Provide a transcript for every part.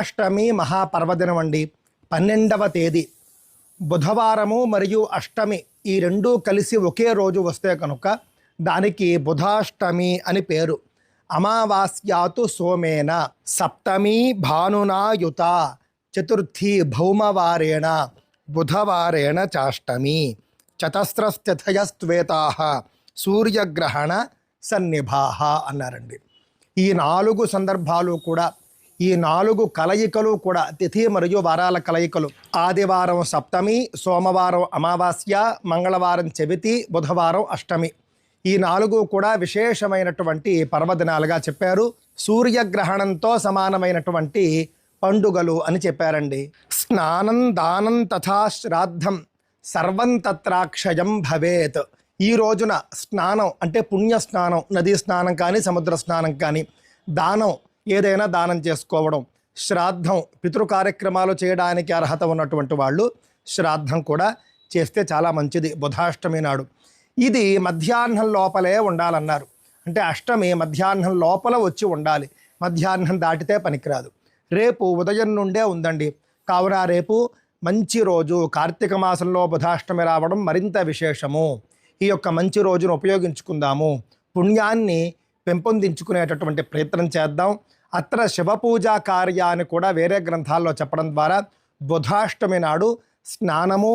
బుధాష్టమి మహాపర్వదినం అండి. 12వ తేదీ బుధవారము మరియు అష్టమి ఈ రెండూ కలిసి ఒకే రోజు వస్తే కనుక దానికి బుధాష్టమి అని పేరు. అమావాస్యాతు సోమేన సప్తమి భానునాయుత చతుర్థి భౌమవారేణ బుధవారేణ చాష్టమి చతస్రస్థితయస్త్వేతాః సూర్యగ్రహణ సన్నిభాః అన్నారండి. ఈ 4 సందర్భాలు కూడా, ఈ 4 కలయికలు కూడా తిథి మరియు వారాల కలయికలు. ఆదివారం సప్తమి, సోమవారం అమావాస్య, మంగళవారం చవితి, బుధవారం అష్టమి. ఈ 4 కూడా విశేషమైనటువంటి పర్వదినాలుగా చెప్పారు. సూర్యగ్రహణంతో సమానమైనటువంటి పండుగలు అని చెప్పారండి. స్నానం దానం తథా శ్రాద్ధం సర్వం తత్రాక్షయం భవేత్. ఈ రోజున స్నానం అంటే పుణ్యస్నానం, నదీ స్నానం కానీ సముద్ర స్నానం కానీ, దానం ఏదైనా దానం చేసుకోవడం, శ్రాద్ధం పితృ కార్యక్రమాలు చేయడానికి అర్హత ఉన్నటువంటి వాళ్ళు శ్రాద్ధం కూడా చేస్తే చాలా మంచిది బుధాష్టమి నాడు. ఇది మధ్యాహ్నం లోపలే ఉండాలన్నారు. అంటే అష్టమి మధ్యాహ్నం లోపల వచ్చి ఉండాలి, మధ్యాహ్నం దాటితే పనికిరాదు. రేపు ఉదయం నుండే ఉందండి. కావున రేపు మంచి రోజు, కార్తీక మాసంలో బుధాష్టమి రావడం మరింత విశేషము. ఈ యొక్క మంచి రోజును ఉపయోగించుకుందాము, పుణ్యాన్ని పెంపొందించుకునేటటువంటి ప్రయత్నం చేద్దాం. అత్ర శివపూజా కార్యాన్ని కూడా వేరే గ్రంథాల్లో చెప్పడం ద్వారా బుధాష్టమి నాడు స్నానము,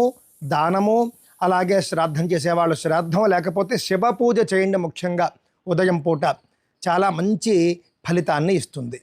దానము, అలాగే శ్రాద్ధం చేసేవాళ్ళు శ్రాద్ధం, లేకపోతే శివ పూజ చేయండి. ముఖ్యంగా ఉదయం పూట చాలా మంచి ఫలితాన్ని ఇస్తుంది.